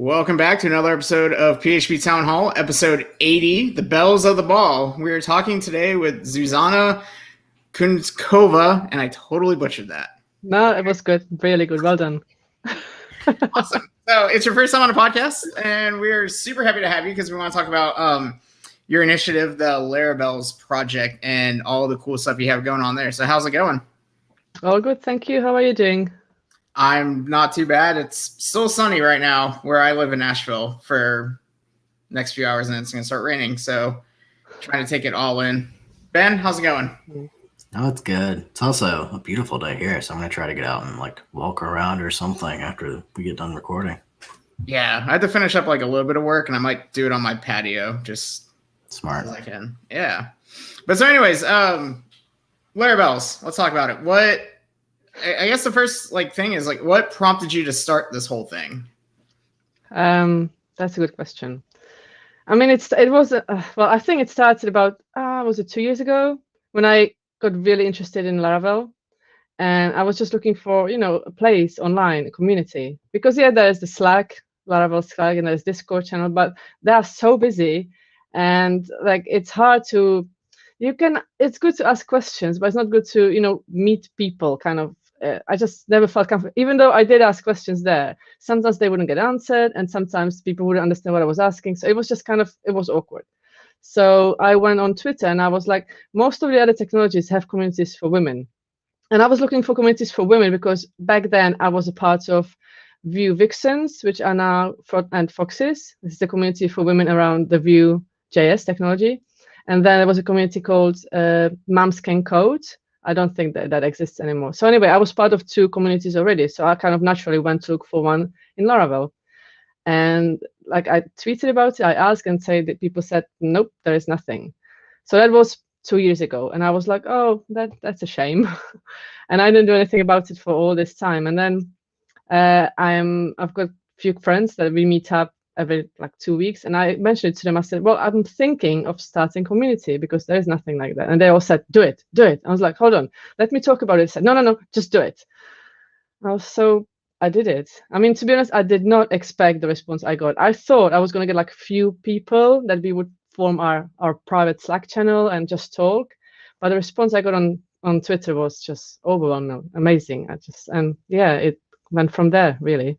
Welcome back to another episode of PHP Townhall, episode 80, The Bells of the Ball. We are talking today with Zuzana Kunskova, and I totally butchered that. No, it was good. Really good. Well done. Awesome. So it's your first time on a podcast, and we're super happy to have you because we want to talk about your initiative, the Larabelle's project, and all the cool stuff you have going on there. So how's it going? All good. Thank you. How are you doing? I'm not too bad. It's still sunny right now where I live in Nashville for the next few hours, and then it's going to start raining. So trying to take it all in. Ben, how's it going? Oh, it's good. It's also a beautiful day here, so I'm going to try to get out and walk around or something after we get done recording. Yeah, I had to finish up a little bit of work, and I might do it on my patio just smart as I can. Yeah. But so anyways, Larabelle's, let's talk about it. I guess the first thing is what prompted you to start this whole thing? That's a good question. I mean, I think it started about was it 2 years ago when I got really interested in Laravel, and I was just looking for a place online, a community, because there's the Laravel Slack, and there's Discord channel, but they are so busy, and it's hard to. It's good to ask questions, but it's not good to meet people kind of. I just never felt comfortable, even though I did ask questions there. Sometimes they wouldn't get answered, and sometimes people wouldn't understand what I was asking. So it was just it was awkward. So I went on Twitter, and I was like, most of the other technologies have communities for women. And I was looking for communities for women because back then I was a part of Vue Vixens, which are now front-end Foxes. This is the community for women around the Vue.js technology. And then there was a community called Moms Can Code. I don't think that exists anymore. So anyway, I was part of two communities already. So I kind of naturally went to look for one in Laravel. And I tweeted about it, I asked, and that people said, nope, there is nothing. So that was 2 years ago. And I was like, oh, that's a shame. And I didn't do anything about it for all this time. And then I've got a few friends that we meet up every 2 weeks, and I mentioned it to them. I said, well, I'm thinking of starting community because there is nothing like that. And they all said, do it. I was like, hold on, let me talk about it. I said, no, just do it. So I did it. I mean, to be honest, I did not expect the response I got. I thought I was going to get a few people that we would form our private Slack channel and just talk. But the response I got on Twitter was just overwhelming, amazing. It went from there, really.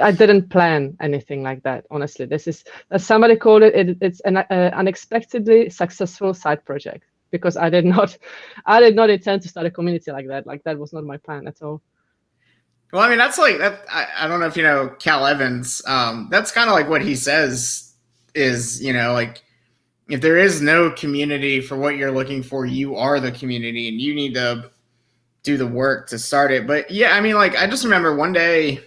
I didn't plan anything like that, honestly. This is, as somebody called it's an unexpectedly successful side project, because I did not intend to start a community like that. That was not my plan at all. Well, I mean, that's that. I don't know if you know Cal Evans. That's kind of what he says is, if there is no community for what you're looking for, you are the community, and you need to do the work to start it. But yeah, I mean, I just remember one day,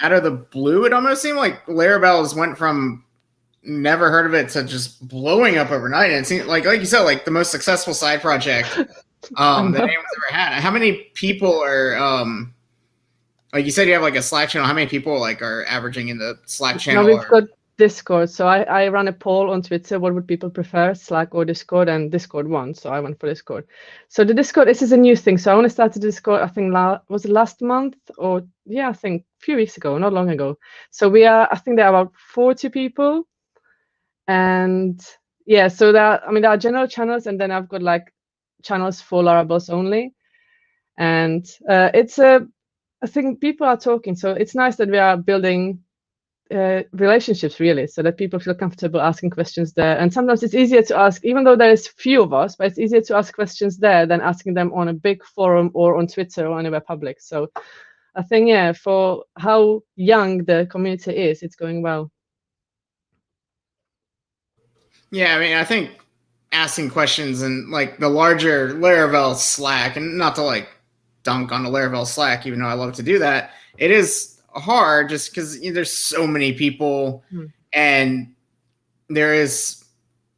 out of the blue, it almost seemed like Larabelle's went from never heard of it to just blowing up overnight. And it seemed like you said, the most successful side project that anyone's ever had. How many people are, you said you have a Slack channel. How many people are averaging in the Slack channel? No, we've got Discord. So I ran a poll on Twitter. What would people prefer, Slack or Discord? And Discord won. So I went for Discord. So the Discord, this is a new thing. So I only started Discord, I think, was it last month? Or I think a few weeks ago, not long ago. So I think there are about 40 people. And so there are general channels, and then I've got channels for Laravel's only. And I think people are talking. So it's nice that we are building relationships, really, so that people feel comfortable asking questions there. And sometimes it's easier to ask, even though there is few of us, but it's easier to ask questions there than asking them on a big forum or on Twitter or anywhere public. So I think, for how young the community is, it's going well. Yeah, I mean, I think asking questions and the larger Laravel Slack, and not to dunk on the Laravel Slack, even though I love to do that, it is hard just because there's so many people, and there is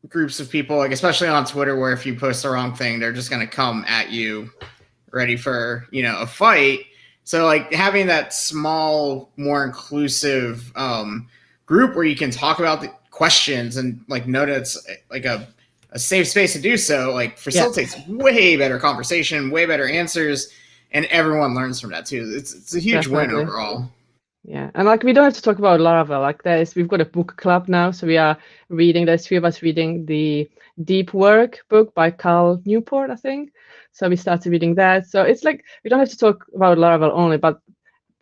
groups of people, especially on Twitter, where if you post the wrong thing, they're just going to come at you ready for a fight. So having that small, more inclusive group where you can talk about the questions and know that it's a safe space to do so, facilitates way better conversation, way better answers, and everyone learns from that too. It's a huge win overall. Yeah, and like we don't have to talk about Laravel. Like we've got a book club now, so we are reading. There's 3 of us reading the Deep Work book by Cal Newport, I think. So we started reading that. So it's like we don't have to talk about Laravel only, but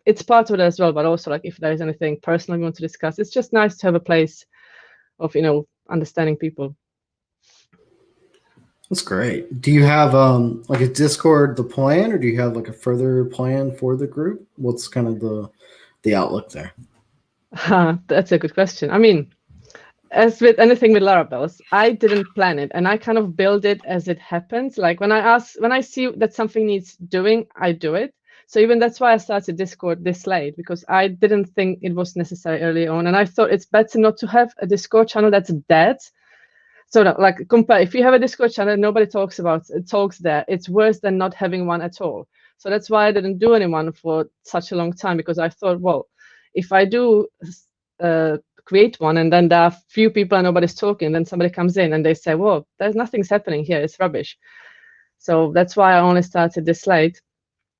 it's part of it as well. But also, like if there's anything personal we want to discuss, it's just nice to have a place of understanding people. That's great. Do you have like a Discord the plan, or do you have like a further plan for the group? What's kind of the outlook there? That's a good question. I mean, as with anything with Laravel's, I didn't plan it, and I kind of build it as it happens. Like when I see that something needs doing, I do it. So even that's why I started Discord this late, because I didn't think it was necessary early on, and I thought it's better not to have a Discord channel that's dead. So that, like, compare, if you have a Discord channel nobody talks there, it's worse than not having one at all. So that's why I didn't do anyone for such a long time, because I thought, well, if I do create one and then there are few people and nobody's talking, then somebody comes in and they say, well, there's nothing's happening here, it's rubbish. So that's why I only started this late.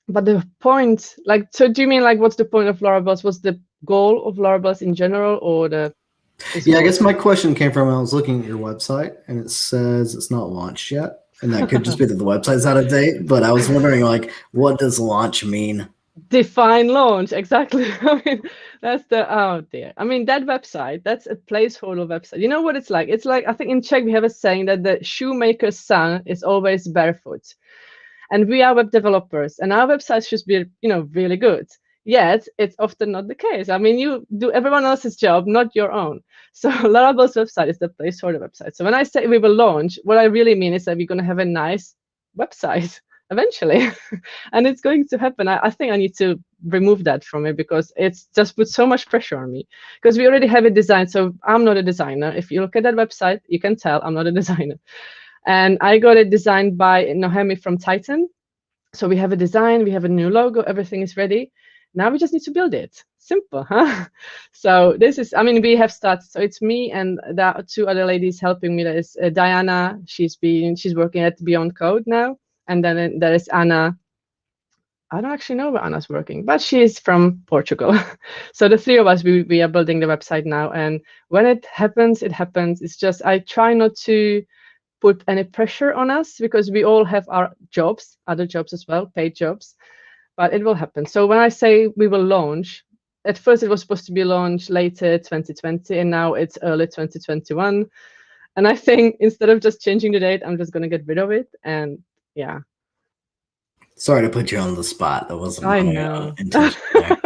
But the point, like, so do you mean like what's the point of Laravel's? What's the goal of Laravel's in general, or the Yeah, I guess my question came from I was looking at your website and it says it's not launched yet. And that could just be that the website's out of date. But I was wondering, like, what does launch mean? Define launch, exactly. I mean, that's oh dear. I mean, that website, that's a placeholder website. You know what it's like? It's like, I think in Czech we have a saying that the shoemaker's son is always barefoot. And we are web developers, and our website should be, really good. Yet it's often not the case. I mean, you do everyone else's job, not your own. So Laravel's website is the placeholder website. So when I say we will launch, what I really mean is that we're going to have a nice website eventually, and it's going to happen. I think I need to remove that from it, because it's just put so much pressure on me, because we already have it designed. So I'm not a designer. If you look at that website, you can tell I'm not a designer. And I got it designed by Nohemi from Titan. So we have a design, we have a new logo, everything is ready. Now we just need to build it. Simple, huh? So this is, I mean, we have started. So it's me and there are 2 other ladies helping me. There is Diana. She's working at Beyond Code now. And then there is Anna. I don't actually know where Anna's working, but she's from Portugal. So the 3 of us, we are building the website now. And when it happens, it happens. It's just, I try not to put any pressure on us, because we all have our jobs, other jobs as well, paid jobs, but it will happen. So when I say we will launch, at first it was supposed to be launched later 2020, and now it's early 2021. And I think instead of just changing the date, I'm just going to get rid of it. And yeah. Sorry to put you on the spot. That wasn't I my know. intention there.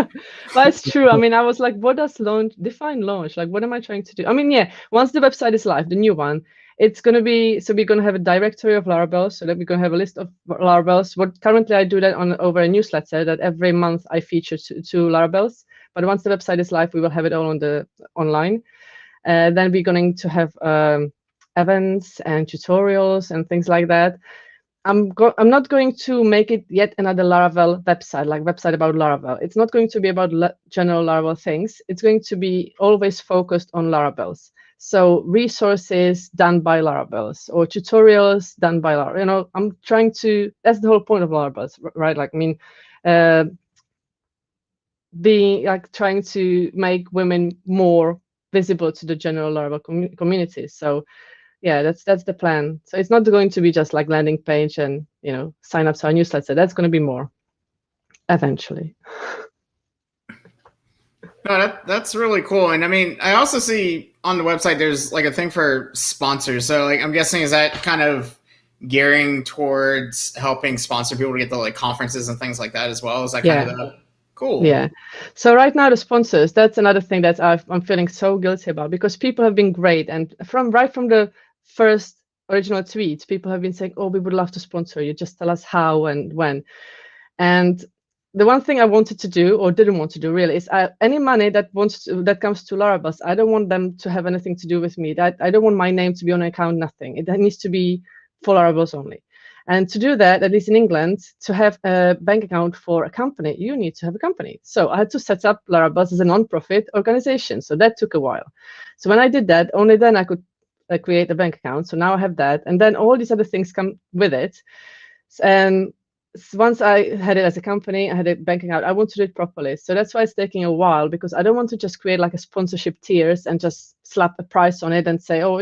But it's true. I mean, I was like, what does define launch? Like, what am I trying to do? I mean, yeah, once the website is live, the new one, it's going to be, so we're going to have a directory of Laravel, so that we're going to have a list of Laravels. What currently I do that over a newsletter that every month I feature 2 Laravels. But once the website is live, we will have it all online. Then we're going to have events and tutorials and things like that. I'm not going to make it yet another Laravel website, like website about Laravel. It's not going to be about general Laravel things. It's going to be always focused on Laravels. So resources done by Laravels, or tutorials done by Laravel. I'm trying to, that's the whole point of Laravels, right? Like, I mean, trying to make women more visible to the general Laravel community. So yeah, that's the plan. So it's not going to be just like landing page and sign up to our newsletter. That's going to be more eventually. No, that's really cool. And I mean, I also see on the website there's like a thing for sponsors. So like, I'm guessing, is that kind of gearing towards helping sponsor people to get the like conferences and things like that as well? Is that kind of the cool? Yeah. So right now the sponsors, that's another thing that I'm feeling so guilty about, because people have been great, and right from the first original tweets, people have been saying, oh, we would love to sponsor you, just tell us how and when. And the one thing I wanted to do, or didn't want to do really, is any money that comes to Laravel, I don't want them to have anything to do with me. That I don't want my name to be on an account, nothing. It needs to be for Laravel only. And to do that, at least in England, to have a bank account for a company, you need to have a company. So I had to set up Laravel as a non-profit organization. So that took a while. So when I did that, only then I could create a bank account. So now I have that. And then all these other things come with it. And once I had it as a company, I had it banking out, I want to do it properly. So that's why it's taking a while, because I don't want to just create like a sponsorship tiers and just slap a price on it and say, oh,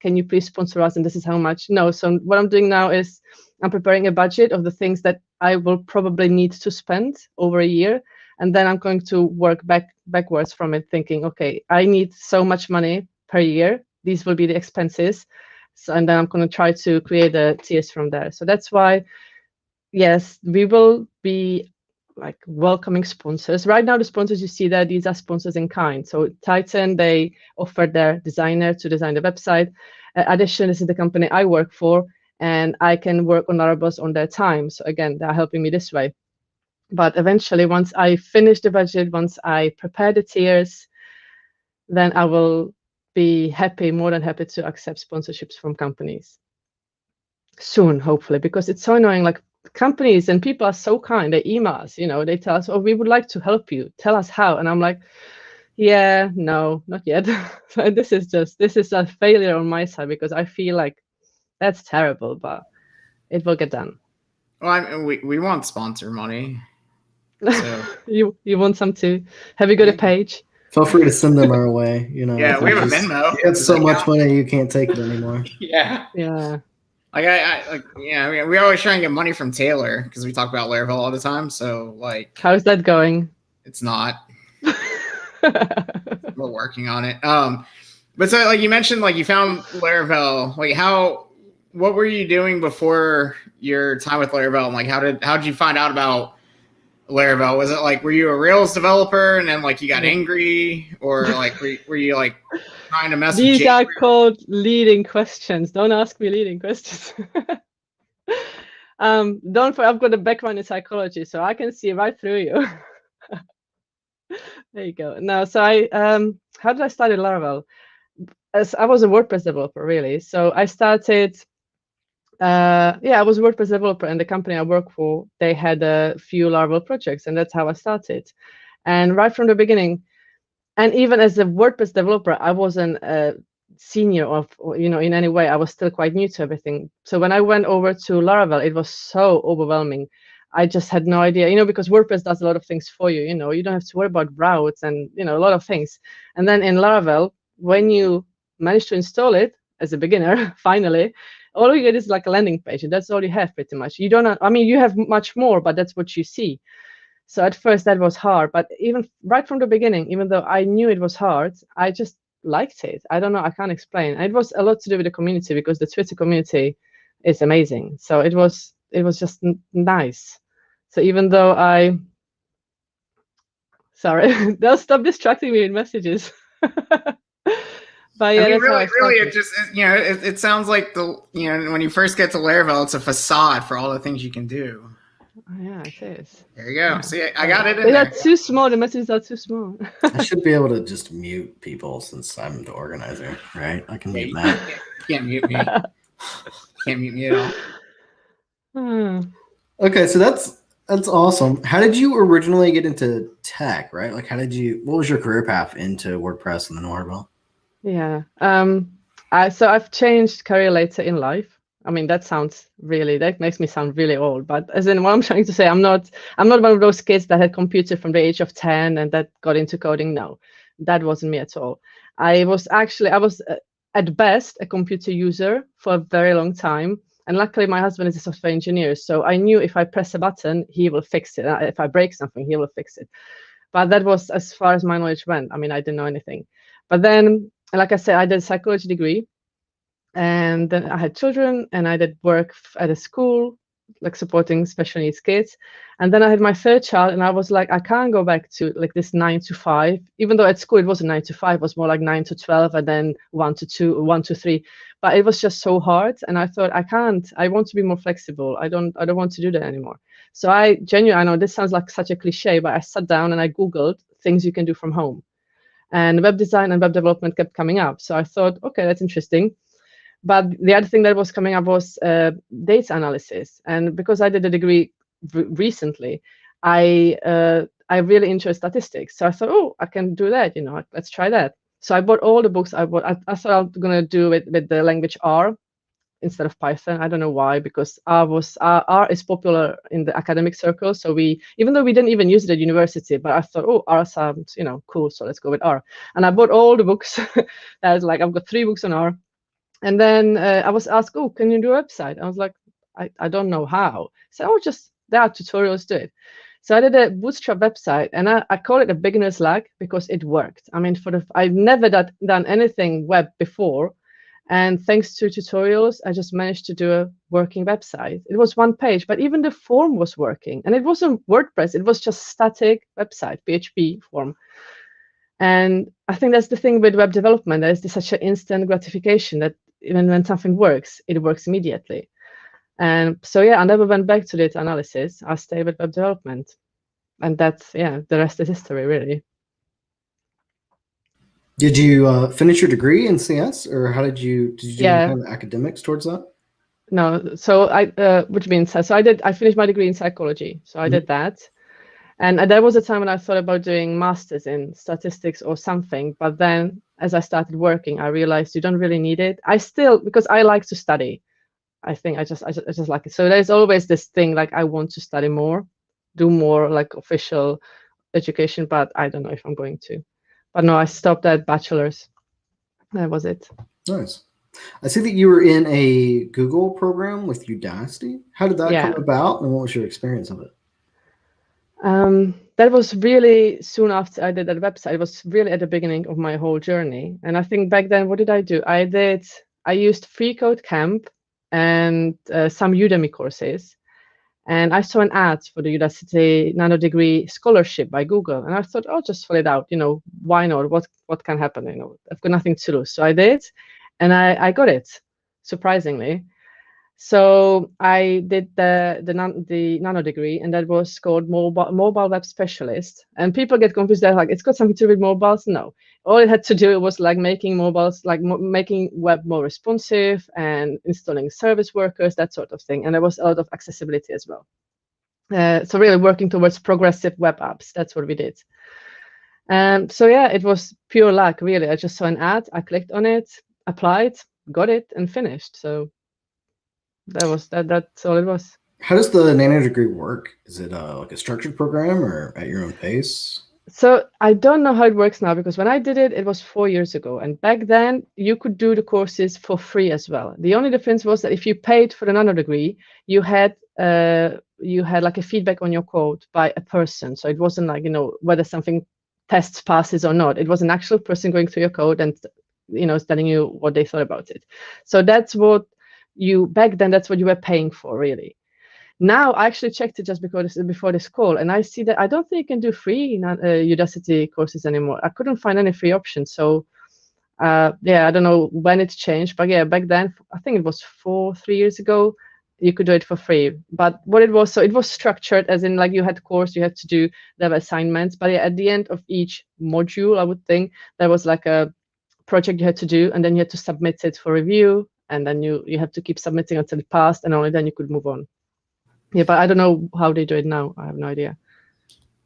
can you please sponsor us? And this is how much. No. So what I'm doing now is I'm preparing a budget of the things that I will probably need to spend over a year. And then I'm going to work backwards from it, thinking, okay, I need so much money per year. These will be the expenses. So, and then I'm going to try to create the tiers from there. So that's why, yes, we will be like welcoming sponsors. Right now, the sponsors you see there, these are sponsors in kind. So Titan, they offered their designer to design the website. Addition, this is the company I work for, and I can work on Laravel's on their time. So again, they're helping me this way. But eventually, once I finish the budget, once I prepare the tiers, then I will be happy, more than happy to accept sponsorships from companies soon, hopefully, because it's so annoying. Like, companies and people are so kind. They email us, they tell us, oh, we would like to help you. Tell us how. And I'm like, yeah, no, not yet. This is a failure on my side, because I feel like that's terrible, but it will get done. Well, I mean, we want sponsor money. So you want some too? Have you got a page? Feel free to send them our way. Yeah, we have a Venmo. You have so much money you can't take it anymore. Yeah. Yeah. We always try and get money from Taylor because we talk about Laravel all the time. So like, how's that going? It's not. We're working on it. But so like you mentioned, like you found Laravel. Like what were you doing before your time with Laravel? And like how did you find out about Laravel? Was it like, were you a Rails developer and then like you got angry, or like were you like trying to mess These with are called leading questions. Don't ask me leading questions. I've got a background in psychology, so I can see right through you. There you go. No, so how did I start in Laravel? As I was a WordPress developer, really. So I started. I was a WordPress developer, and the company I work for, they had a few Laravel projects, and that's how I started. And right from the beginning, and even as a WordPress developer, I wasn't a senior in any way. I was still quite new to everything. So when I went over to Laravel, it was so overwhelming. I just had no idea, because WordPress does a lot of things for you. You don't have to worry about routes and, a lot of things. And then in Laravel, when you manage to install it as a beginner, finally, all you get is like a landing page, and that's all you have pretty much. You don't, you have much more, but that's what you see. So at first that was hard, but even right from the beginning, even though I knew it was hard, I just liked it. I don't know, I can't explain. It was a lot to do with the community, because the Twitter community is amazing. So it was just nice. So even though sorry, they'll stop distracting me with messages. But yeah, really, it just it sounds like when you first get to Laravel, it's a facade for all the things you can do. Oh, yeah, it is. There you go. Yeah. See, I got it in there. They're too small. The messages are too small. I should be able to just mute people since I'm the organizer, right? I can mute Matt. You can't mute me. Can't mute me at all. Okay, so that's awesome. How did you originally get into tech, right? Like, what was your career path into WordPress and then Laravel? Yeah. So I've changed career later in life. That makes me sound really old, but as in what I'm trying to say, I'm not one of those kids that had computer from the age of 10 and that got into coding. No, that wasn't me at all. I was at best a computer user for a very long time. And luckily my husband is a software engineer. So I knew if I press a button, he will fix it. If I break something, he will fix it. But that was as far as my knowledge went. I didn't know anything. But then, like I said, I did a psychology degree. And then I had children, and I did work at a school, like supporting special needs kids. And then I had my third child, and I was like, I can't go back to like this 9 to 5, even though at school it wasn't 9 to 5, it was more like 9 to 12, and then 1 to 2, 1 to 3. But it was just so hard, and I thought, I want to be more flexible. I don't want to do that anymore. So I know this sounds like such a cliche, but I sat down and I Googled things you can do from home, and web design and web development kept coming up. So I thought, okay, that's interesting. But the other thing that was coming up was data analysis. And because I did a degree recently, I really enjoy statistics. So I thought, oh, I can do that. Let's try that. So I bought all the books. I thought I was going to do it with the language R. instead of Python. I don't know why, because R is popular in the academic circle. So we, even though we didn't even use it at university, but I thought, oh, R sounds, cool. So let's go with R. And I bought all the books. I was like, I've got 3 books on R. And then I was asked, oh, can you do a website? I was like, I don't know how. So there are tutorials to it. So I did a bootstrap website, and I call it a beginner's luck because it worked. I mean, I've never done anything web before. And thanks to tutorials, I just managed to do a working website. It was 1 page, but even the form was working. And it wasn't WordPress. It was just static website, PHP form. And I think that's the thing with web development. There's such an instant gratification that even when something works, it works immediately. And so, yeah, I never went back to data analysis. I stayed with web development. And that's, the rest is history, really. Did you finish your degree in CS, or how did you do any kind of academics towards that? No, so which means, so I finished my degree in psychology. So I did that. And there was a time when I thought about doing masters in statistics or something, but then as I started working, I realized you don't really need it. Because I like to study. I think I just like it. So there's always this thing, like I want to study more, do more like official education, but I don't know if I'm going to. But no, I stopped at bachelor's. That was it. Nice. I see that you were in a Google program with Udacity. How did that come about, and what was your experience of it? That was really soon after I did that website. It was really at the beginning of my whole journey. And I think back then, what did I do? I used Free Code Camp and some Udemy courses. And I saw an ad for the Udacity Nanodegree scholarship by Google. And I thought, I'll just fill it out. Why not? What can happen? I've got nothing to lose. So I did. And I got it, surprisingly. So I did the Nanodegree, and that was called Mobile Web Specialist. And people get confused. They're like, it's got something to do with mobiles? No. All it had to do was like making mobiles, like making web more responsive and installing service workers, that sort of thing. And there was a lot of accessibility as well. So really working towards progressive web apps. That's what we did. So yeah, it was pure luck, really. I just saw an ad, I clicked on it, applied, got it, and finished. So that's all it was. How does the Nanodegree work? Is it like a structured program or at your own pace? So I don't know how it works now, because when I did it, it was 4 years ago. And back then, you could do the courses for free as well. The only difference was that if you paid for the Nanodegree, you had like a feedback on your code by a person. So it wasn't like, whether something tests passes or not. It was an actual person going through your code and, telling you what they thought about it. So that's what back then, that's what you were paying for, really. Now I actually checked it just before this call, and I see that I don't think you can do free Udacity courses anymore. I couldn't find any free options. So I don't know when it's changed, but yeah, back then, I think it was 3 years ago, you could do it for free. But what it was, so it was structured as in like you had course, you had to do the assignments, but yeah, at the end of each module, I would think there was like a project you had to do, and then you had to submit it for review, and then you had to keep submitting until it passed, and only then you could move on. Yeah, but I don't know how they do it now. I have no idea.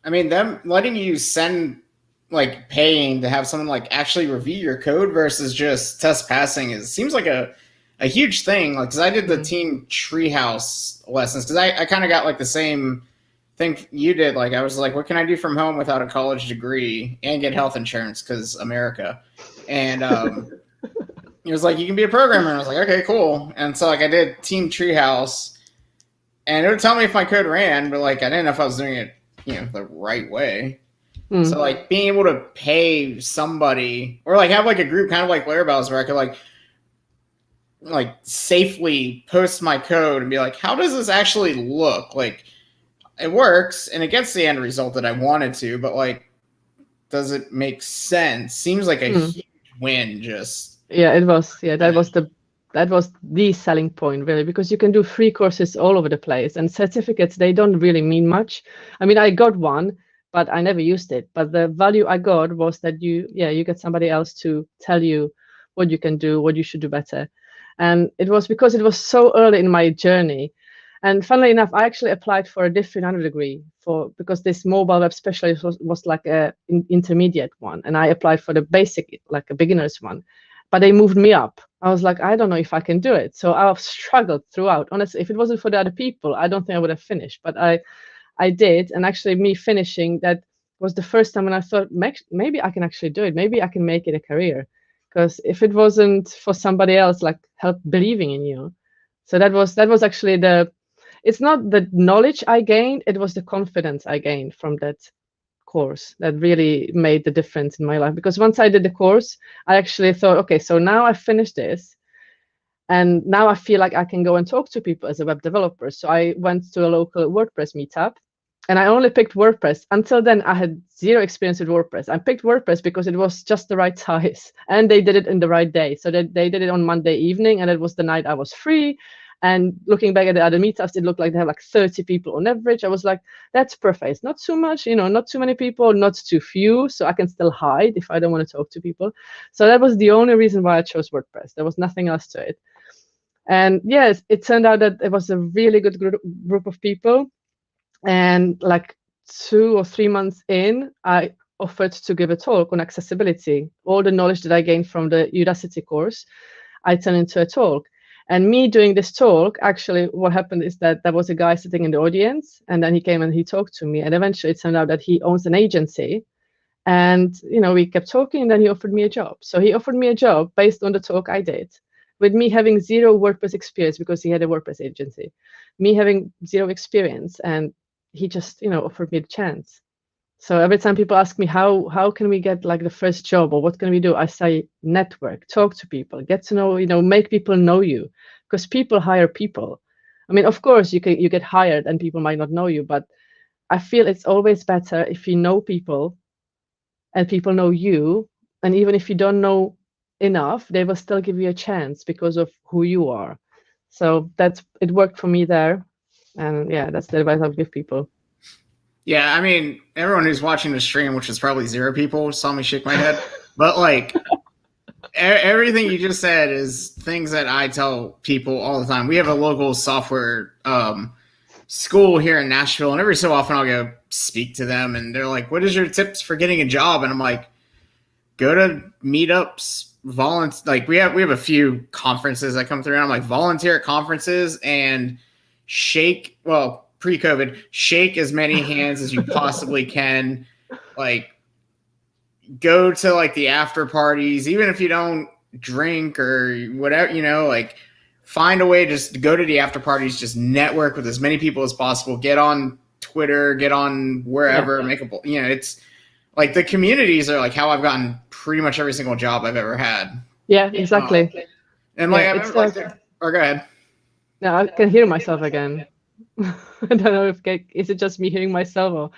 I mean, them letting you send, like, paying to have someone like actually review your code versus just test passing seems like a huge thing. Like, because I did the Team Treehouse lessons, because I kind of got like the same thing you did. Like, I was like, what can I do from home without a college degree and get health insurance? Because America. And it was like, you can be a programmer. And I was like, okay, cool. And so like I did Team Treehouse. And it would tell me if my code ran, but like I didn't know if I was doing it, the right way. So like being able to pay somebody, or like have like a group kind of like Laravel's, where I could like safely post my code and be like, how does this actually look? Like it works and it gets the end result that I wanted to, but like, does it make sense? Seems like a huge win. It was. Yeah, that was the selling point, really, because you can do free courses all over the place, and certificates, they don't really mean much. I mean, I got one, but I never used it. But the value I got was that you get somebody else to tell you what you can do, what you should do better. And it was because it was so early in my journey. And funnily enough, I actually applied for a different underdegree because this mobile web specialist was like a intermediate one. And I applied for the basic, like a beginner's one. But they moved me up. I was like, I don't know if I can do it. So I've struggled throughout. Honestly, if it wasn't for the other people, I don't think I would have finished. But I did, and actually, me finishing that was the first time when I thought maybe I can actually do it. Maybe I can make it a career. Because if it wasn't for somebody else, like help believing in you, so that was actually it's not the knowledge I gained, it was the confidence I gained from that course that really made the difference in my life. Because once I did the course, I actually thought, okay, so now I finished this, and now I feel like I can go and talk to people as a web developer. So I went to a local WordPress meetup, and I only picked WordPress. Until then, I had zero experience with WordPress. I picked WordPress because it was just the right size, and they did it in the right day. So they did it on Monday evening, and it was the night I was free. And looking back at the other meetups, it looked like they have like 30 people on average. I was like, that's perfect. It's not too much, not too many people, not too few. So I can still hide if I don't want to talk to people. So that was the only reason why I chose WordPress. There was nothing else to it. And yes, it turned out that it was a really good group of people. And like 2 or 3 months in, I offered to give a talk on accessibility. All the knowledge that I gained from the Udacity course, I turned into a talk. And me doing this talk, actually, what happened is that there was a guy sitting in the audience, and then he came and he talked to me. And eventually it turned out that he owns an agency. And, we kept talking, and then he offered me a job. So he offered me a job based on the talk I did, with me having zero WordPress experience because he had a WordPress agency, me having zero experience. And he just, offered me the chance. So every time people ask me, how can we get like the first job, or what can we do? I say, network, talk to people, get to know, make people know you, because people hire people. I mean, of course, you get hired and people might not know you, but I feel it's always better if you know people and people know you. And even if you don't know enough, they will still give you a chance because of who you are. So it worked for me there. And yeah, that's the advice I'll give people. Yeah, I mean, everyone who's watching the stream, which is probably 0 people, saw me shake my head. But like, everything you just said is things that I tell people all the time. We have a local software school here in Nashville, and every so often I'll go speak to them, and they're like, "What is your tips for getting a job?" And I'm like, "Go to meetups, volunteer." Like we have a few conferences that come through, and I'm like, volunteer at conferences and shake. Well, pre-COVID, shake as many hands as you possibly can. Like, go to like the after parties, even if you don't drink or whatever, like find a way just to go to the after parties, just network with as many people as possible, get on Twitter, get on wherever, make a, it's like the communities are like how I've gotten pretty much every single job I've ever had. Yeah, exactly. And like, I remember, or go ahead. No, I can hear myself again. I don't know if is it just me hearing myself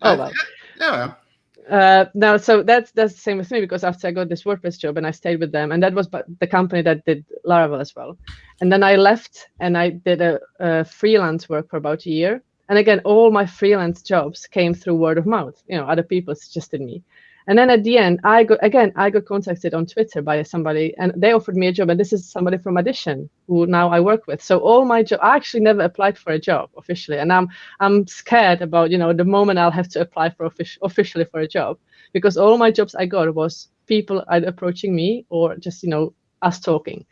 or no. So that's the same with me, because after I got this WordPress job and I stayed with them, and that was the company that did Laravel as well. And then I left and I did a freelance work for about a year. And again, all my freelance jobs came through word of mouth. Other people suggested me. And then at the end, I got contacted on Twitter by somebody, and they offered me a job. And this is somebody from Addition, who now I work with. So all my job, I actually never applied for a job officially, and I'm scared about the moment I'll have to apply for officially for a job, because all my jobs I got was people either approaching me or just us talking.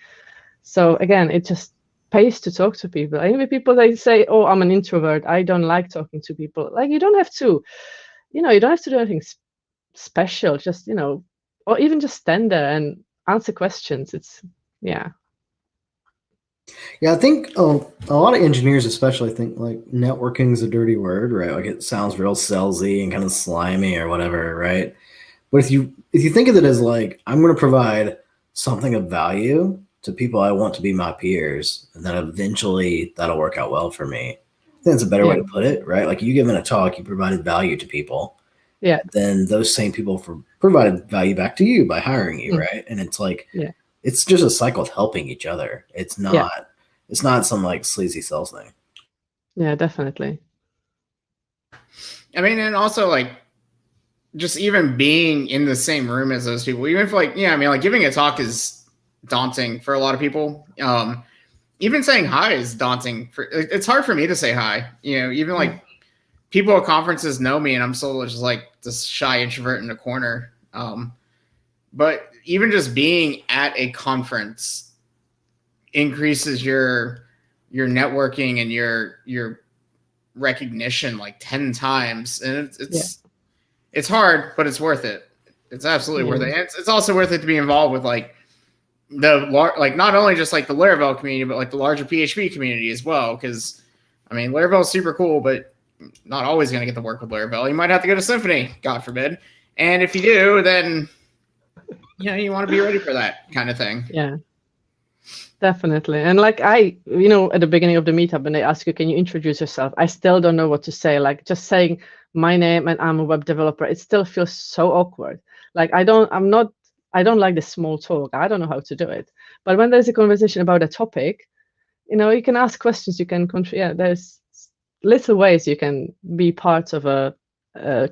So again, it just pays to talk to people. And even people, they say, "Oh, I'm an introvert. I don't like talking to people." Like, you don't have to, you don't have to do anything special, just or even just stand there and answer questions. Yeah, I think a lot of engineers especially think like networking is a dirty word, right? Like it sounds real salesy and kind of slimy or whatever, right? But if you think of it as like, I'm going to provide something of value to people I want to be my peers, and then eventually that'll work out well for me. I think that's a better way to put it, right? Like, you giving a talk, you provided value to people. Yeah. Then those same people provided value back to you by hiring you, right? And it's like, it's just a cycle of helping each other. It's not some like sleazy sales thing. Yeah, definitely. I mean, and also like, just even being in the same room as those people, even if like, like giving a talk is daunting for a lot of people. Even saying hi is daunting. It's hard for me to say hi. Even like people at conferences know me, and I'm still just like this shy introvert in a corner. But even just being at a conference increases your networking and your recognition like 10 times, and it's hard, but it's worth it. It's absolutely worth it. And it's also worth it to be involved with like not only just like the Laravel community, but like the larger PHP community as well. Because I mean, Laravel is super cool, but not always going to get to work with Laravel. You might have to go to Symfony, God forbid. And if you do, then you want to be ready for that kind of thing. Yeah, definitely. And like at the beginning of the meetup, when they ask you, can you introduce yourself? I still don't know what to say. Like just saying my name and I'm a web developer, it still feels so awkward. Like I don't like the small talk. I don't know how to do it. But when there's a conversation about a topic, you can ask questions. You can there's little ways you can be part of a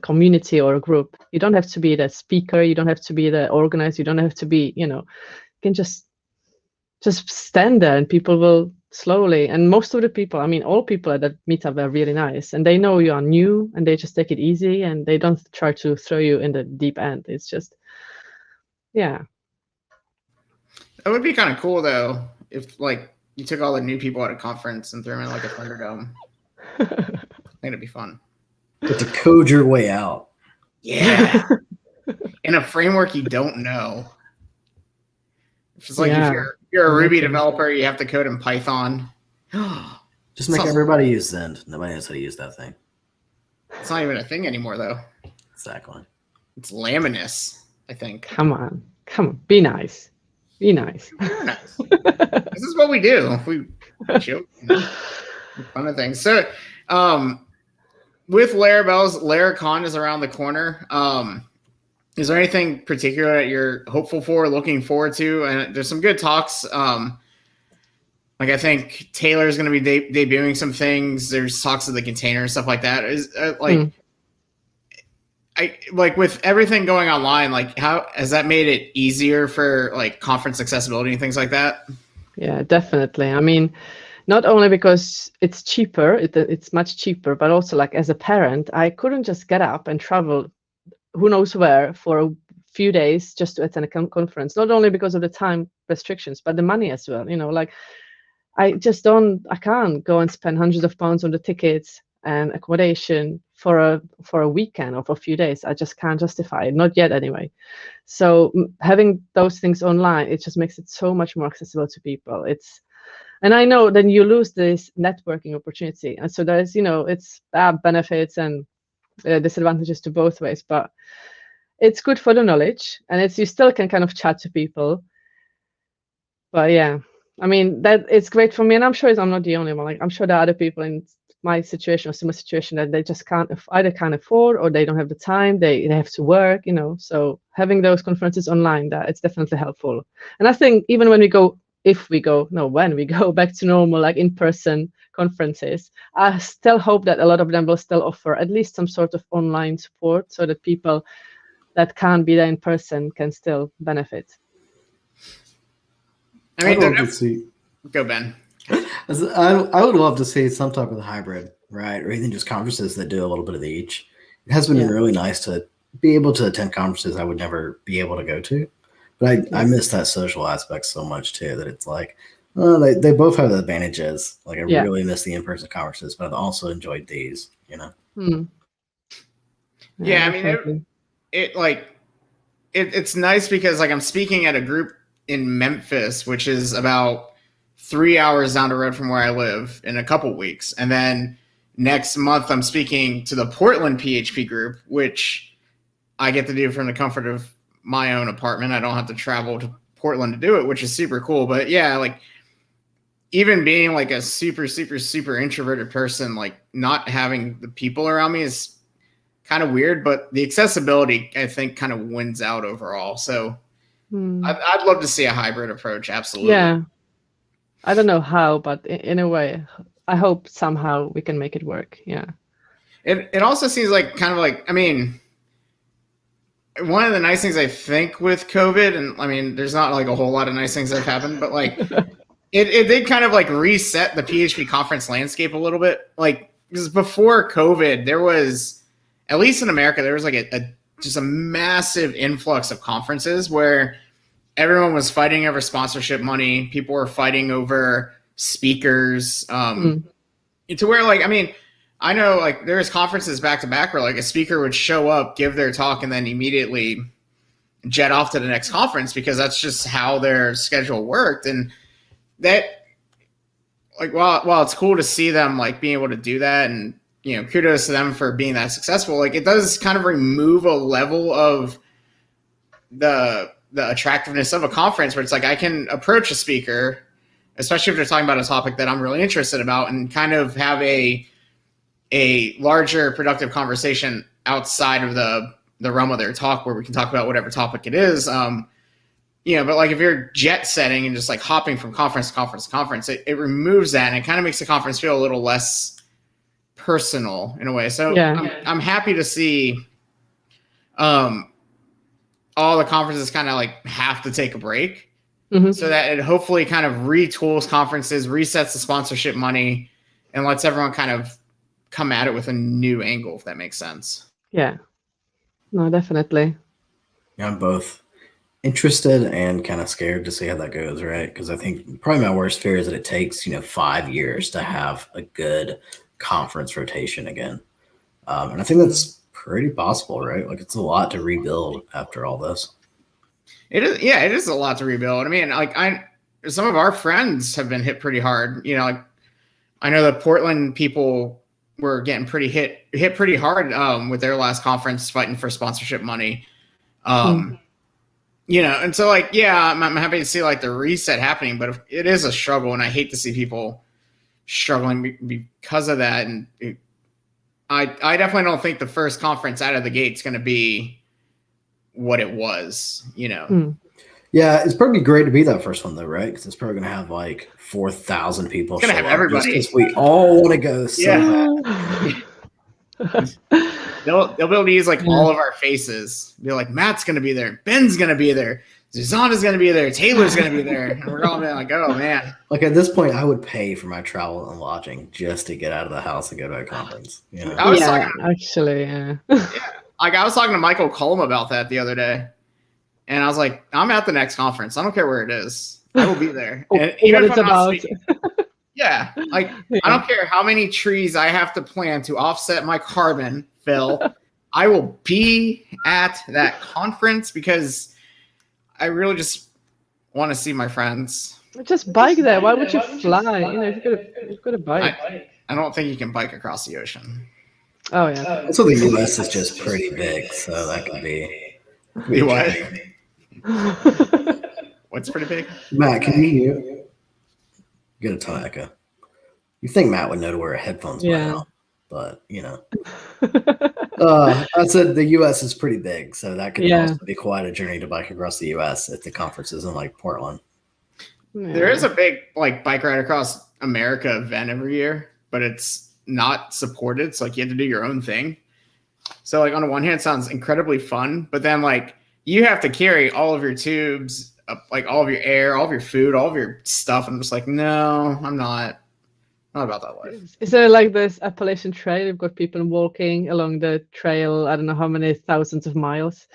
community or a group. You don't have to be the speaker. You don't have to be the organizer. You don't have to be, you can just stand there and people will slowly. And most of the people, I mean, all people at that meetup are really nice, and they know you are new and they just take it easy and they don't try to throw you in the deep end. It's just, yeah. That would be kind of cool though, if like you took all the new people at a conference and threw them in like a Thunderdome. I think it'd be fun. Get to code your way out. Yeah. In a framework you don't know. It's just like if you're a Ruby developer, you have to code in Python. Just make everybody use Zend. Nobody knows how to use that thing. It's not even a thing anymore, though. Exactly. It's Laminus, I think. Come on. Be nice. Be nice. We're nice. This is what we do. We joke. Fun of things. So, with Laravel's, LaraCon is around the corner. Is there anything particular that you're hopeful for, looking forward to? And there's some good talks. Like I think Taylor's going to be debuting some things. There's talks of the container and stuff like that. I with everything going online, like how has that made it easier for like conference accessibility and things like that? Yeah, definitely. I mean, not only because it's cheaper, it's much cheaper, but also like as a parent, I couldn't just get up and travel who knows where for a few days just to attend a conference, not only because of the time restrictions, but the money as well. Like I can't go and spend hundreds of pounds on the tickets and accommodation for a weekend or for a few days. I just can't justify it, not yet anyway. So having those things online, it just makes it so much more accessible to people. And I know then you lose this networking opportunity. And so there's, it's benefits and disadvantages to both ways, but it's good for the knowledge, and you still can kind of chat to people. But yeah, I mean, that it's great for me, and I'm sure I'm not the only one. Like I'm sure there are other people in my situation or similar situation that they just can't afford, or they don't have the time, they have to work, so having those conferences online, that it's definitely helpful. And I think even when we go back to normal, like in-person conferences, I still hope that a lot of them will still offer at least some sort of online support so that people that can't be there in person can still benefit. I mean, I'd love to see. Go, Ben. I would love to see some type of hybrid, right? Or even just conferences that do a little bit of each. It has been really nice to be able to attend conferences I would never be able to go to. But I miss that social aspect so much too, that it's like, they both have the advantages. Like I really miss the in-person conferences, but I've also enjoyed these, Yeah, I mean, it's nice because like I'm speaking at a group in Memphis, which is about 3 hours down the road from where I live, in a couple weeks. And then next month I'm speaking to the Portland PHP group, which I get to do from the comfort of my own apartment. I don't have to travel to Portland to do it, which is super cool. But yeah, like even being like a super, super, super introverted person, like not having the people around me is kind of weird, but the accessibility, I think, kind of wins out overall. So I'd love to see a hybrid approach. Absolutely. Yeah. I don't know how, but in a way, I hope somehow we can make it work. Yeah. It also seems like kind of like, I mean, one of the nice things I think with COVID, and I mean, there's not like a whole lot of nice things that have happened, but like it did kind of like reset the PHP conference landscape a little bit. Like, because before COVID, there was, at least in America, there was like just a massive influx of conferences where everyone was fighting over sponsorship money. People were fighting over speakers. To where, like, I mean, I know, like, there's conferences back to back where, like, a speaker would show up, give their talk, and then immediately jet off to the next conference because that's just how their schedule worked. And that, like, while it's cool to see them, like, being able to do that, and, you know, kudos to them for being that successful, like, it does kind of remove a level of the attractiveness of a conference where it's like I can approach a speaker, especially if they're talking about a topic that I'm really interested about, and kind of have a larger productive conversation outside of the realm of their talk where we can talk about whatever topic it is. You know, but like if you're jet setting and just like hopping from conference to conference to conference, it removes that, and it kind of makes the conference feel a little less personal in a way. So I'm happy to see all the conferences kind of like have to take a break, so that it hopefully kind of retools conferences, resets the sponsorship money, and lets everyone kind of come at it with a new angle, if that makes sense. Yeah. No, definitely. Yeah, I'm both interested and kind of scared to see how that goes, right? Because I think probably my worst fear is that it takes, 5 years to have a good conference rotation again. And I think that's pretty possible, right? Like, it's a lot to rebuild after all this. It is, yeah, it is a lot to rebuild. I mean, like, some of our friends have been hit pretty hard. You know, like, I know the Portland people were getting hit pretty hard with their last conference, fighting for sponsorship money. You know, and so, like, yeah, I'm happy to see like the reset happening, but it is a struggle, and I hate to see people struggling because of that. And I definitely don't think the first conference out of the gate is going to be what it was, you know. Yeah, it's probably great to be that first one though, right? Because it's probably going to have like 4,000 people. It's going to have everybody. Because we all want to go. So they'll be able to use like all of our faces. Be like, Matt's going to be there, Ben's going to be there, Zuzana's going to be there, Taylor's going to be there, and we're all like, oh man. Like, at this point, I would pay for my travel and lodging just to get out of the house and go to a conference. You know? I was talking to Michael Cullum about that the other day, and I was like, I'm at the next conference. I don't care where it is. I will be there. And even if I'm not speaking, I don't care how many trees I have to plant to offset my carbon, Phil. I will be at that conference because I really just want to see my friends. Just bike there. Why would you fly? You know, you've got a bike. I don't think you can bike across the ocean. Oh yeah. So the U.S. is just pretty big, so that could be what? What's pretty big? Matt, can you hear? You get a ton of echo. You think Matt would know to wear headphones by now, but you know. I said the U.S. is pretty big, so that could also be quite a journey to bike across the U.S. if the conference isn't like Portland. There is a big like bike ride across America event every year, but it's not supported. So like you have to do your own thing. So like on the one hand, it sounds incredibly fun, but then like you have to carry all of your tubes, like all of your air, all of your food, all of your stuff. I'm just like, no, I'm not about that life. Is there like this Appalachian Trail? You've got people walking along the trail. I don't know how many thousands of miles.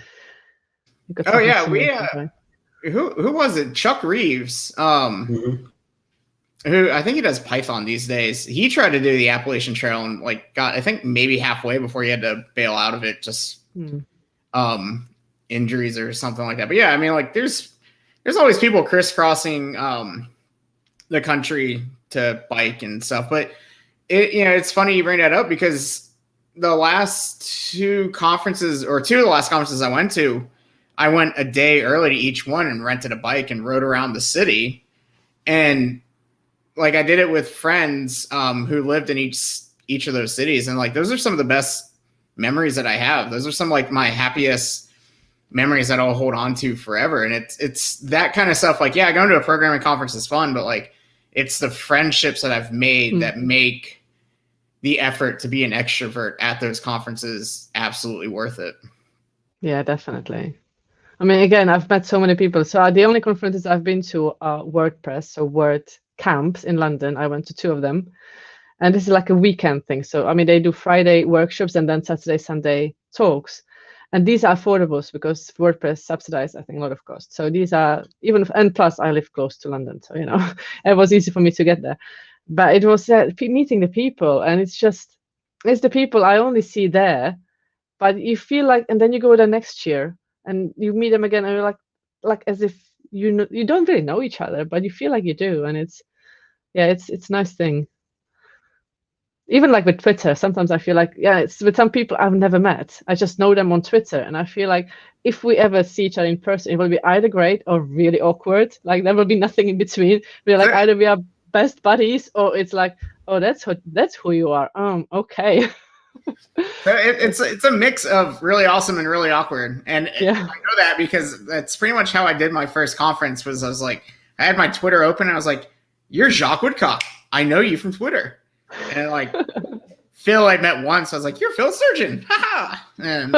Oh yeah, we who was it? Chuck Reeves, who I think he does Python these days. He tried to do the Appalachian Trail and like got, I think, maybe halfway before he had to bail out of it, just injuries or something like that. But yeah, I mean, like there's always people crisscrossing the country to bike and stuff. But it's funny you bring that up because the last two of the last conferences I went to, I went a day early to each one and rented a bike and rode around the city. And like I did it with friends who lived in each of those cities. And like those are some of the best memories that I have. Those are some like my happiest memories that I'll hold on to forever. And it's that kind of stuff. Like, yeah, going to a programming conference is fun, but like it's the friendships that I've made that make the effort to be an extrovert at those conferences absolutely worth it. Yeah, definitely. I mean, again, I've met so many people. So the only conferences I've been to are WordPress, so Word camps in London. I went to 2 of them. And this is like a weekend thing. So, I mean, they do Friday workshops and then Saturday, Sunday talks. And these are affordables because WordPress subsidized, I think, a lot of costs. So these are and plus I live close to London, so it was easy for me to get there. But it was meeting the people, and it's the people I only see there. But you feel like, and then you go there next year and you meet them again, and you're like as if you don't really know each other, but you feel like you do, and it's a nice thing. Even like with Twitter, sometimes I feel like, it's with some people I've never met. I just know them on Twitter, and I feel like if we ever see each other in person, it will be either great or really awkward. Like there will be nothing in between. We're like either we are best buddies, or it's like, oh, that's who you are. Okay. So it's a mix of really awesome and really awkward, and Yeah. I know that because that's pretty much how I did my first conference. I was like, I had my Twitter open, and I was like, "You're Jacques Woodcock. I know you from Twitter." And like Phil, I met once. I was like, "You're Phil Sturgeon." And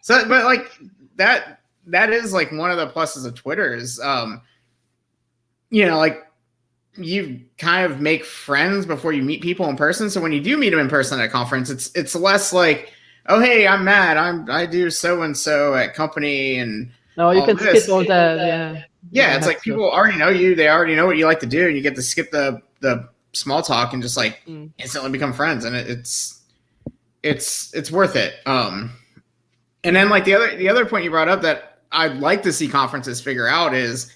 so, but like that is like one of the pluses of Twitter is, like you kind of make friends before you meet people in person. So when you do meet them in person at a conference, it's less like, "Oh, hey, I'm Matt. I do so and so at company," and no, you can skip all that. Yeah, it's like people already know you. They already know what you like to do, and you get to skip the small talk and just like instantly become friends, and it's worth it. And then like the other point you brought up that I'd like to see conferences figure out is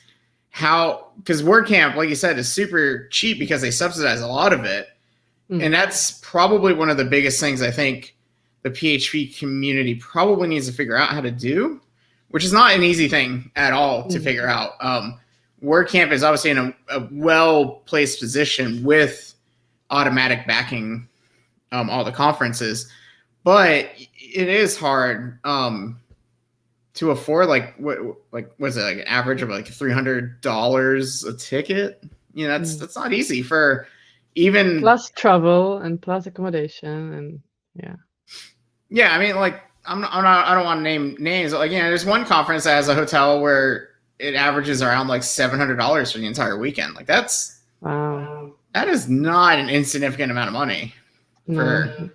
how, because WordCamp, like you said, is super cheap because they subsidize a lot of it, and that's probably one of the biggest things I think the PHP community probably needs to figure out how to do, which is not an easy thing at all to figure out. WordCamp is obviously in a well-placed position with automatic backing all the conferences, but it is hard to afford. Like what was it, like an average of like $300 a ticket? That's not easy for even plus travel and plus accommodation and yeah. I mean, like I don't want to name names. Like there's one conference that has a hotel where it averages around like $700 for the entire weekend. Like that's wow. That is not an insignificant amount of money for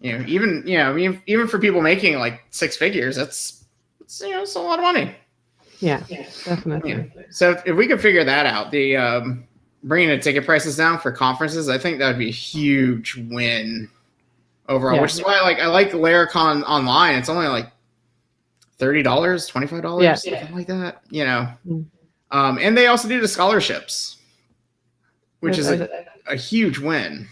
even for people making like six figures. It's a lot of money. Yeah, definitely. Yeah. So if we could figure that out, the bringing the ticket prices down for conferences, I think that would be a huge win overall. Which is why I like Laracon online. It's only like $30, $25, something like that. And they also do the scholarships, which is a huge win.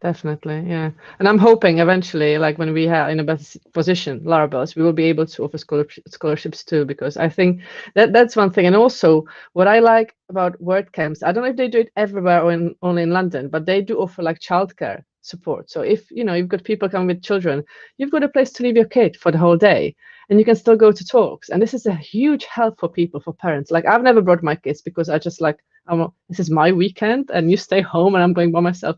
Definitely, yeah. And I'm hoping eventually, like when we are in a better position, Laravel's, we will be able to offer scholarships too, because I think that's one thing. And also, what I like about WordCamps, I don't know if they do it everywhere or only in London, but they do offer like childcare support. So if you've got people coming with children, you've got a place to leave your kid for the whole day, and you can still go to talks. And this is a huge help for people, for parents. Like I've never brought my kids because I just like, this is my weekend and you stay home and I'm going by myself.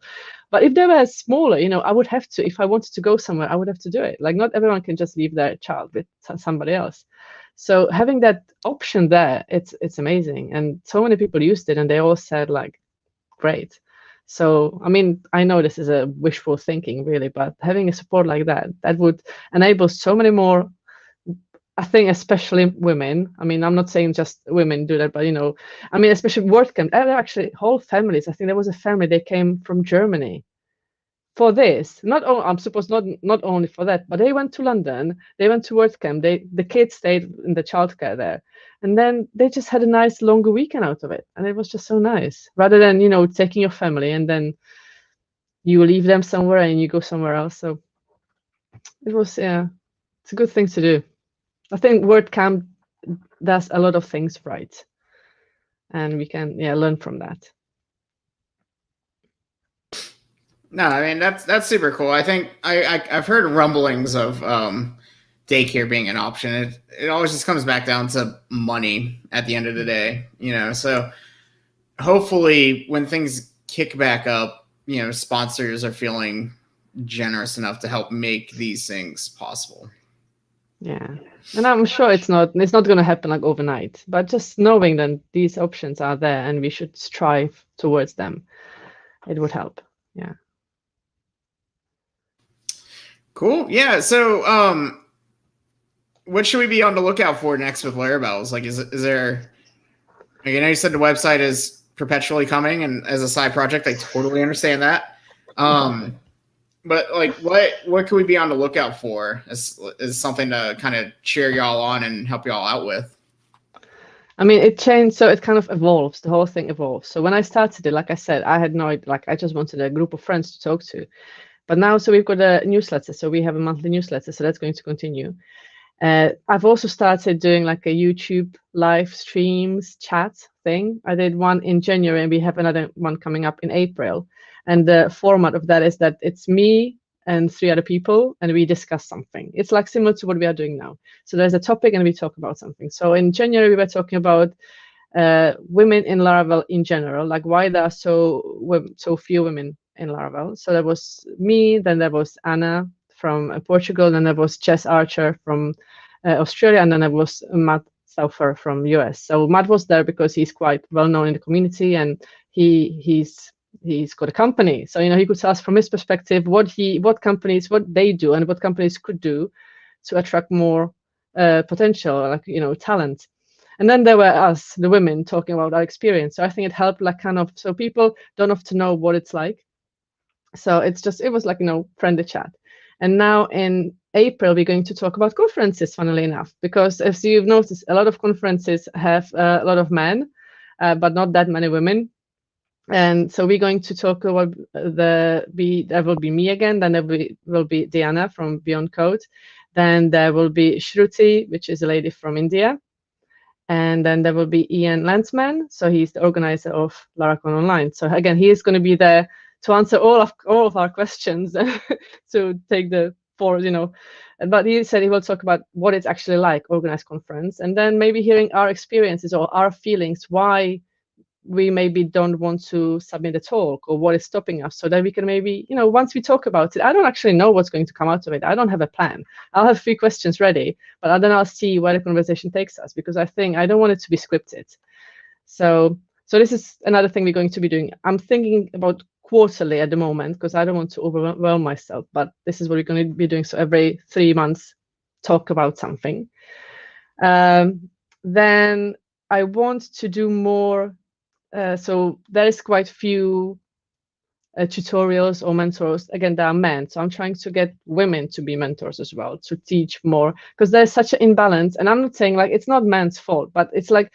But if they were smaller, I would have to, if I wanted to go somewhere, I would have to do it. Like not everyone can just leave their child with somebody else. So having that option there, it's amazing. And so many people used it and they all said like, great. So, I mean, I know this is a wishful thinking really, but having a support like that would enable so many more, I think, especially women. I mean, I'm not saying just women do that, but I mean, especially WordCamp. Actually, whole families. I think there was a family. They came from Germany for this. I'm supposed not only for that, but they went to London. They went to WordCamp. The kids stayed in the childcare there, and then they just had a nice longer weekend out of it, and it was just so nice. Rather than taking your family and then you leave them somewhere and you go somewhere else. So it was it's a good thing to do. I think WordCamp does a lot of things right, and we can learn from that. No, I mean that's super cool. I think I've heard rumblings of daycare being an option. It always just comes back down to money at the end of the day, So hopefully, when things kick back up, sponsors are feeling generous enough to help make these things possible. Yeah, and I'm sure it's not going to happen like overnight, but just knowing that these options are there and we should strive towards them, it would help. Yeah. Cool. Yeah. So what should we be on the lookout for next with Laravel's? Like, is there? Like, I know you said the website is perpetually coming, and as a side project, I totally understand that. But like, what can we be on the lookout for as something to kind of cheer y'all on and help y'all out with? I mean, it changed, so it kind of evolves. The whole thing evolves. So when I started it, like I said, I had no idea, like I just wanted a group of friends to talk to. But now, so we've got a newsletter. So we have a monthly newsletter. So that's going to continue. I've also started doing like a YouTube live streams chat thing. I did one in January, and we have another one coming up in April. And the format of that is that it's me and 3 other people, and we discuss something. It's like similar to what we are doing now. So there's a topic, and we talk about something. So in January, we were talking about women in Laravel in general, like why there are so few women in Laravel. So there was me, then there was Anna from Portugal, then there was Jess Archer from Australia, and then there was Matt Stauffer from US. So Matt was there because he's quite well known in the community, and he's got a company. So he could tell us from his perspective what companies, what they do, and what companies could do to attract more potential, like talent. And then there were us, the women, talking about our experience. So I think it helped, like kind of, so people don't have to know what it's like. So it was like friendly chat. And now in April, we're going to talk about conferences, funnily enough, because as you've noticed, a lot of conferences have a lot of men, but not that many women. And so we're going to talk about there will be me again, then there will be Diana from Beyond Code, then there will be Shruti, which is a lady from India, and then there will be Ian Landsman, so he's the organizer of Laracon Online. So again, he is going to be there to answer all of our questions, to take the forward, But he said he will talk about what it's actually like, organize conference, and then maybe hearing our experiences or our feelings, why we maybe don't want to submit a talk, or what is stopping us, so that we can maybe, once we talk about it, I don't actually know what's going to come out of it. I don't have a plan. I'll have 3 questions ready, but then I'll see where the conversation takes us, because I don't want it to be scripted. So this is another thing we're going to be doing. I'm thinking about quarterly at the moment, because I don't want to overwhelm myself, but this is what we're going to be doing. So every 3 months, talk about something. Then I want to do more. So there is quite few tutorials or mentors. Again, there are men. So I'm trying to get women to be mentors as well, to teach more, because there's such an imbalance. And I'm not saying like it's not men's fault, but it's like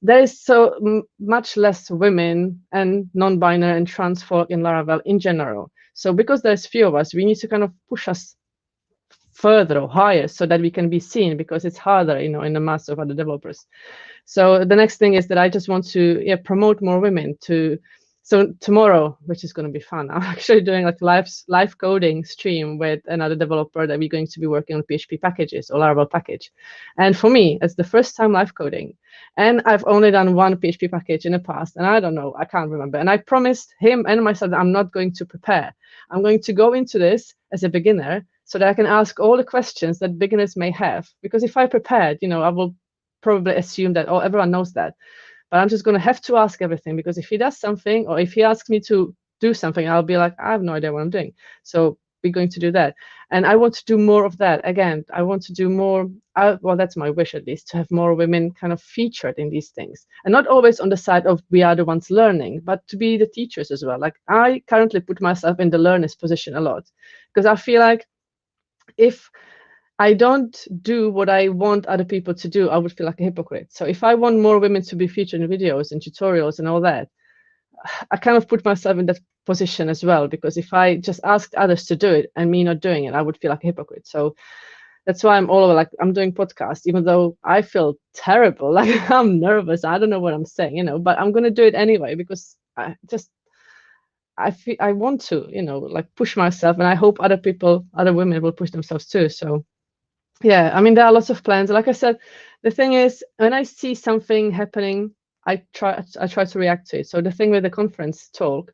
there is so much less women and non-binary and trans folk in Laravel in general. So because there's few of us, we need to kind of push us further or higher so that we can be seen, because it's harder, in the mass of other developers. So the next thing is that I just want to promote more women to. So tomorrow, which is going to be fun, I'm actually doing like live coding stream with another developer that we're going to be working on PHP packages or Laravel package. And for me, it's the first time live coding. And I've only done one PHP package in the past, and I don't know, I can't remember. And I promised him and myself that I'm not going to prepare. I'm going to go into this as a beginner so that I can ask all the questions that beginners may have. Because if I prepared, I will probably assume that, everyone knows that. But I'm just going to have to ask everything, because if he does something, or if he asks me to do something, I'll be like, I have no idea what I'm doing. So we're going to do that. And I want to do more of that. Again, I want to do more. Well, that's my wish, at least, to have more women kind of featured in these things. And not always on the side of we are the ones learning, but to be the teachers as well. Like I currently put myself in the learner's position a lot, because I feel like if I don't do what I want other people to do, I would feel like a hypocrite. So if I want more women to be featured in videos and tutorials and all that, I kind of put myself in that position as well, because if I just asked others to do it and me not doing it, I would feel like a hypocrite. So that's why I'm all over, like, I'm doing podcasts, even though I feel terrible, like I'm nervous, I don't know what I'm saying, but I'm going to do it anyway, because I want to, like push myself, and I hope other women will push themselves too. So yeah, I mean, there are lots of plans. Like I said, the thing is, when I see something happening, I try to react to it. So the thing with the conference talk,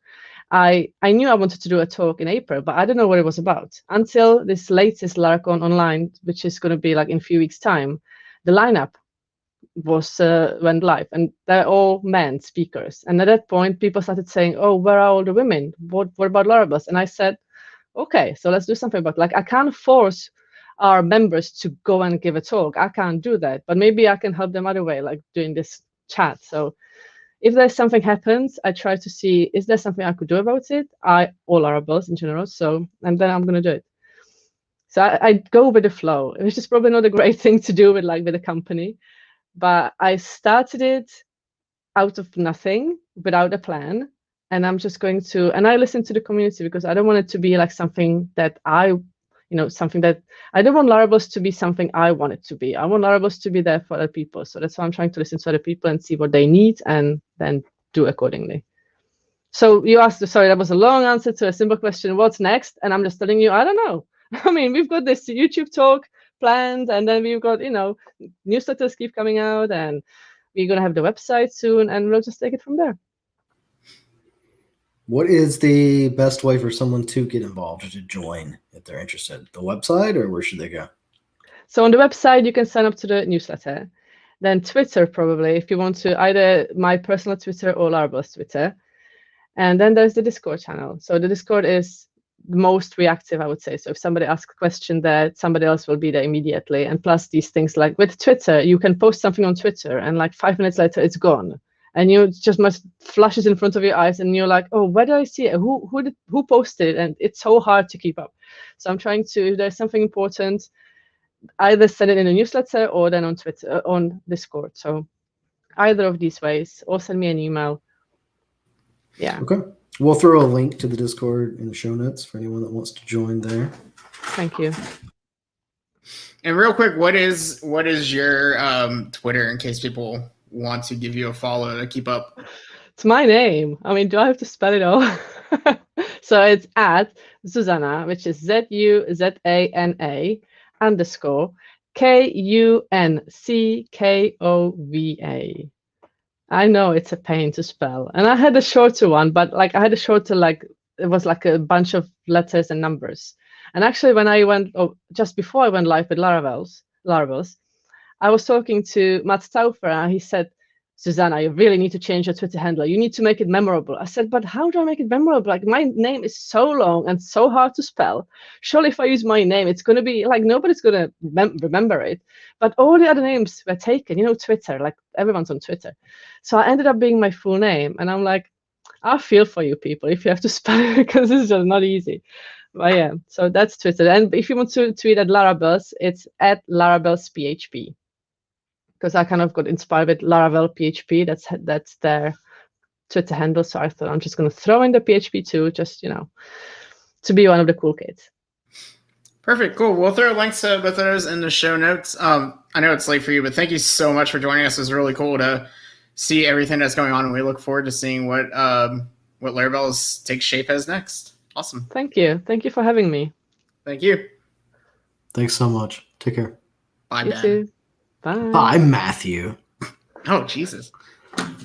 I knew I wanted to do a talk in April, but I don't know what it was about until this latest Laracon Online, which is going to be like in a few weeks' time. The lineup went live, and they're all men speakers. And at that point, people started saying, "Oh, where are all the women? What about Laravel?" And I said, "Okay, so let's do something about it." Like I can't force our members to go and give a talk. I can't do that, but maybe I can help them other way, like doing this chat. So if there's something happens, I try to see, is there something I could do about it? All Larables in general. So, and then I'm going to do it. So I go with the flow, which is probably not a great thing to do with a company, but I started it out of nothing, without a plan. And I'm just going to, and I listen to the community because I don't want it to be like something that something that I don't want Larables to be something I want it to be. I want Larables to be there for other people. So that's why I'm trying to listen to other people and see what they need and then do accordingly. So you asked, sorry, that was a long answer to a simple question. What's next? And I'm just telling you, I don't know. I mean, we've got this YouTube talk planned, and then we've got, newsletters keep coming out, and we're going to have the website soon, and we'll just take it from there. What is the best way for someone to get involved or to join if they're interested? The website, or where should they go? So on the website, you can sign up to the newsletter. Then Twitter, probably, if you want to, either my personal Twitter or Larables Twitter. And then there's the Discord channel. So the Discord is the most reactive, I would say. So if somebody asks a question there, somebody else will be there immediately. And plus these things, like with Twitter, you can post something on Twitter and like 5 minutes later, it's gone. And you just must flashes in front of your eyes, and you're like, oh, where did I see it? Who posted it? And it's so hard to keep up. So I'm trying to, if there's something important, either send it in a newsletter or then on Twitter, on Discord. So either of these ways, or send me an email. Yeah. Okay. We'll throw a link to the Discord in the show notes for anyone that wants to join there. Thank you. And real quick, what is your Twitter, in case people want to give you a follow to keep up? It's my name. I mean, do I have to spell it all? So it's at Zuzana, which is ZUZANA _KUNCKOVA. I know it's a pain to spell, and I had a shorter one, but I had a shorter, it was like a bunch of letters and numbers. And actually, when I went, just before I went live with Larables, I was talking to Matt Stauffer, and he said, Zuzana, you really need to change your Twitter handle. You need to make it memorable. I said, but how do I make it memorable? My name is so long and so hard to spell. Surely if I use my name, it's going to be nobody's going to remember it. But all the other names were taken, Twitter, everyone's on Twitter. So I ended up being my full name. And I'm like, I feel for you people if you have to spell it, because it's just not easy. But yeah, so that's Twitter. And if you want to tweet at Larables, it's at LarabelsPHP. Because I kind of got inspired with Laravel PHP. That's their Twitter handle. So I thought I'm just going to throw in the PHP too, just, to be one of the cool kids. Perfect. Cool. We'll throw links to both of those in the show notes. I know it's late for you, but thank you so much for joining us. It was really cool to see everything that's going on, and we look forward to seeing what Laravel's takes shape as next. Awesome. Thank you. Thank you for having me. Thank you. Thanks so much. Take care. Bye, You Ben. too. Bye. Bye, Matthew. Oh, Jesus.